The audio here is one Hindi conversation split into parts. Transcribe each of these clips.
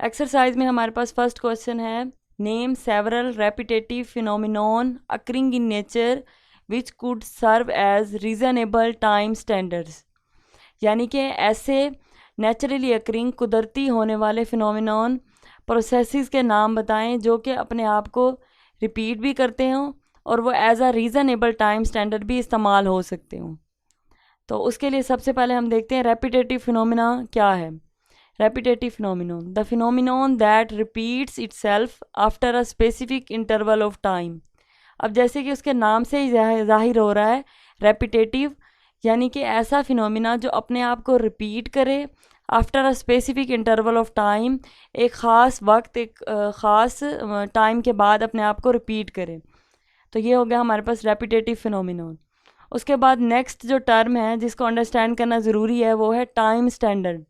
एक्सरसाइज में हमारे पास फर्स्ट क्वेश्चन है, name several repetitive phenomenon occurring in nature which could serve as reasonable time standards. यानी कि ऐसे नेचुरली अकरिंग कुदरती होने वाले फिनोमिनॉन प्रोसेसेस के नाम बताएं जो कि अपने आप को रिपीट भी करते हों और वो as a reasonable time standard भी इस्तेमाल हो सकते हों। तो उसके लिए सबसे पहले हम देखते हैं रेपिटेटिव फिनोमिना क्या है। Repetitive phenomenon, the phenomenon that repeats itself after a specific interval of time. अब जैसे कि उसके नाम से ही जाहिर हो रहा है, रेपिटेटिव यानी कि ऐसा फिनोमिना जो अपने आप को रिपीट करे after a specific interval of time, एक ख़ास वक्त, एक ख़ास टाइम के बाद अपने आप को रिपीट करे। तो ये हो गया हमारे पास रेपिटेटिव फिनोमिनॉन। उसके बाद नेक्स्ट जो टर्म है जिसको अंडरस्टैंड करना ज़रूरी है वो है टाइम स्टैंडर्ड।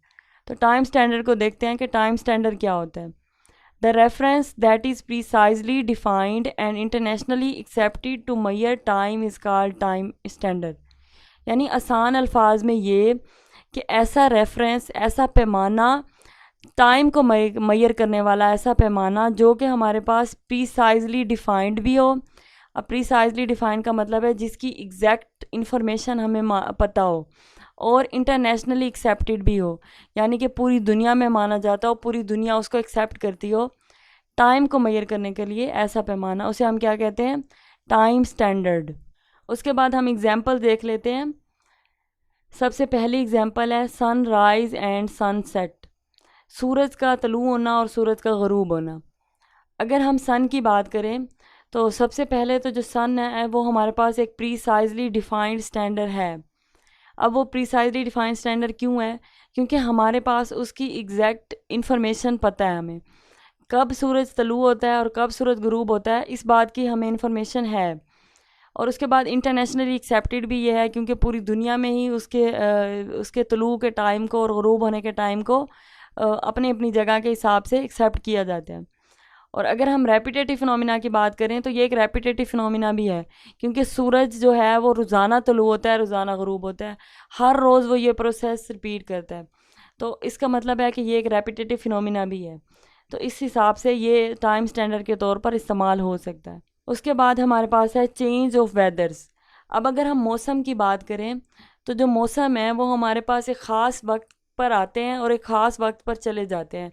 तो टाइम स्टैंडर्ड को देखते हैं कि टाइम स्टैंडर्ड क्या होता है। The reference that is precisely defined and internationally accepted to measure time is called time standard. यानी आसान अल्फाज में ये कि ऐसा रेफरेंस, ऐसा पैमाना, टाइम को मेजर करने वाला ऐसा पैमाना जो कि हमारे पास प्रीसाइजली डिफाइंड भी हो। अब प्रीसाइजली डिफाइंड का मतलब है जिसकी एग्जैक्ट इन्फॉर्मेशन हमें पता हो और इंटरनेशनली एक्सेप्टेड भी हो, यानी कि पूरी दुनिया में माना जाता हो, पूरी दुनिया उसको एक्सेप्ट करती हो। टाइम को मेजर करने के लिए ऐसा पैमाना, उसे हम क्या कहते हैं? Time standard. उसके बाद हम एग्जाम्पल देख लेते हैं। सबसे पहली एग्जाम्पल है सनराइज़ एंड सनसेट, सूरज का तलू होना और सूरज का ग़रूब होना। अगर हम सन की बात करें तो सबसे पहले तो जो सन है वो हमारे पास एक प्रीसाइजली डिफाइंड स्टैंडर्ड है। अब वो प्रीसाइजली डिफाइंड स्टैंडर्ड क्यों है? क्योंकि हमारे पास उसकी एग्जैक्ट इन्फॉर्मेशन पता है, हमें कब सूरज तलू होता है और कब सूरज ग़रूब होता है, इस बात की हमें इन्फॉर्मेशन है। और उसके बाद इंटरनेशनली एक्सेप्टेड भी ये है क्योंकि पूरी दुनिया में ही उसके तलू के टाइम को और ग़रूब होने के टाइम को अपनी अपनी जगह के हिसाब से एक्सेप्ट किया जाता है। और अगर हम रेपिटेटिव फिनोमिना की बात करें तो ये एक रेपिटेटिव फिनोमिना भी है क्योंकि सूरज जो है वो रोज़ाना तलू होता है, रोज़ाना ग़रूब होता है, हर रोज़ वो ये प्रोसेस रिपीट करता है। तो इसका मतलब है कि ये एक रेपिटेटिव फिनोमिना भी है। तो इस हिसाब से ये टाइम स्टैंडर्ड के तौर पर इस्तेमाल हो सकता है। उसके बाद हमारे पास है चेंज ऑफ वेदर्स। अब अगर हम मौसम की बात करें तो जो मौसम है वो हमारे पास एक ख़ास वक्त पर आते हैं और एक ख़ास वक्त पर चले जाते हैं।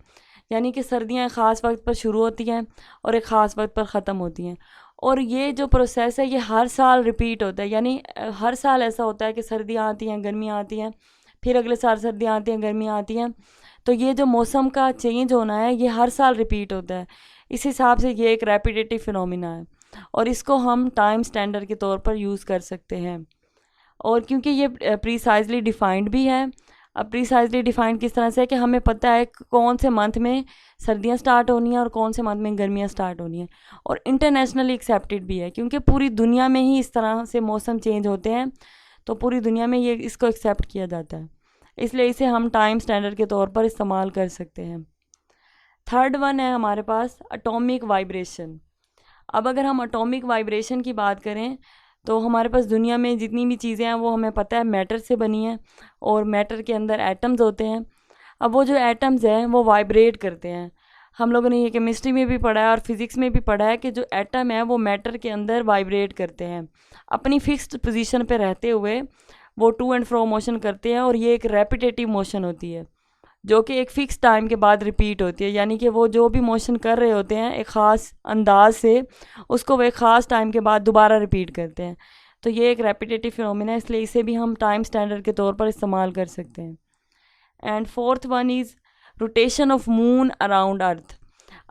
यानी कि सर्दियाँ ख़ास वक्त पर शुरू होती हैं और एक ख़ास वक्त पर ख़त्म होती हैं। और ये जो प्रोसेस है ये हर साल रिपीट होता है, यानी हर साल ऐसा होता है कि सर्दियाँ आती हैं, गर्मियाँ आती हैं, फिर अगले साल सर्दियाँ आती हैं, गर्मियाँ आती हैं। तो ये जो मौसम का चेंज होना है ये हर साल रिपीट होता है। इस हिसाब से ये एक रेपिटेटिव फिनोमिना है और इसको हम टाइम स्टैंडर्ड के तौर पर यूज़ कर सकते हैं। और क्योंकि ये प्रीसाइजली डिफाइंड भी है। अब प्रीसाइजली डिफाइंड किस तरह से है कि हमें पता है कौन से मंथ में सर्दियाँ स्टार्ट होनी है और कौन से मंथ में गर्मियाँ स्टार्ट होनी है। और इंटरनेशनली एक्सेप्टेड भी है क्योंकि पूरी दुनिया में ही इस तरह से मौसम चेंज होते हैं, तो पूरी दुनिया में ये इसको एक्सेप्ट किया जाता है, इसलिए इसे हम टाइम स्टैंडर्ड के तौर पर इस्तेमाल कर सकते हैं। थर्ड वन है हमारे पास एटॉमिक वाइब्रेशन। अब अगर हम एटॉमिक वाइब्रेशन की बात करें तो हमारे पास दुनिया में जितनी भी चीज़ें हैं वो हमें पता है मैटर से बनी हैं और मैटर के अंदर एटम्स होते हैं। अब वो जो एटम्स हैं वो वाइब्रेट करते हैं। हम लोगों ने ये केमिस्ट्री में भी पढ़ा है और फिज़िक्स में भी पढ़ा है कि जो एटम है वो मैटर के अंदर वाइब्रेट करते हैं, अपनी फिक्स्ड पोजीशन पे रहते हुए वो टू एंड फ्रो मोशन करते हैं। और ये एक रेपिटेटिव मोशन होती है जो कि एक फ़िक्स टाइम के बाद रिपीट होती है, यानी कि वो जो भी मोशन कर रहे होते हैं एक ख़ास अंदाज से, उसको वो एक ख़ास टाइम के बाद दोबारा रिपीट करते हैं। तो ये एक रेपिटेटिव फिनोमिना है, इसलिए इसे भी हम टाइम स्टैंडर्ड के तौर पर इस्तेमाल कर सकते हैं। And fourth one is rotation of moon around earth.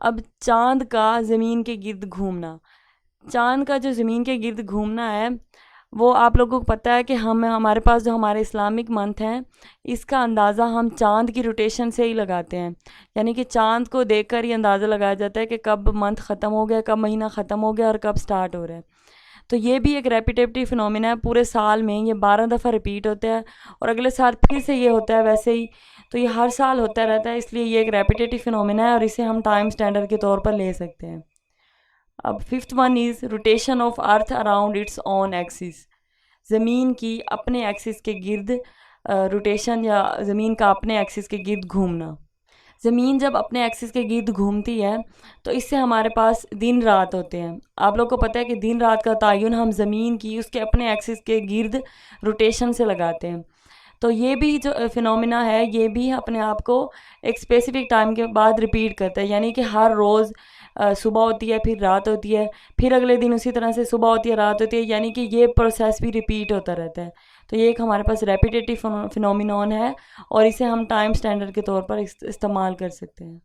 अब चाँद का ज़मीन के गिर्द घूमना, चाँद का जो ज़मीन के गिर्द घूमना है वो आप लोगों को पता है कि हमारे पास जो हमारे इस्लामिक मंथ हैं इसका अंदाज़ा हम चाँद की रोटेशन से ही लगाते हैं। यानी कि चाँद को देखकर ही अंदाज़ा लगाया जाता है कि कब मंथ ख़त्म हो गया, कब महीना ख़त्म हो गया और कब स्टार्ट हो रहा है। तो ये भी एक रेपिटेटिव फिनोमिना है, पूरे साल में ये 12 दफ़ा रिपीट होता है और अगले साल फिर से ये होता है वैसे ही। तो ये हर साल होता रहता है, इसलिए ये एक रेपिटेटिव फिनोमिना है और इसे हम टाइम स्टैंडर्ड के तौर पर ले सकते हैं। अब fifth one is rotation of earth around its on axis. ज़मीन की अपने एक्सिस के गिर्द रोटेशन या ज़मीन का अपने एक्सिस के गिर्द घूमना। ज़मीन जब अपने एक्सिस के गिर्द घूमती है तो इससे हमारे पास दिन रात होते हैं। आप लोग को पता है कि दिन रात का तयन हम ज़मीन की उसके अपने एक्सिस के गिर्द रोटेशन से लगाते हैं। तो ये भी जो फिनोमिना है ये भी अपने आप को एक स्पेसिफिक टाइम के बाद रिपीट करता है, यानी कि हर रोज़ सुबह होती है, फिर रात होती है, फिर अगले दिन उसी तरह से सुबह होती है, रात होती है, यानी कि ये प्रोसेस भी रिपीट होता रहता है। तो ये एक हमारे पास रेपिटेटिव फिनोमिनॉन है और इसे हम टाइम स्टैंडर्ड के तौर पर इस्तेमाल कर सकते हैं।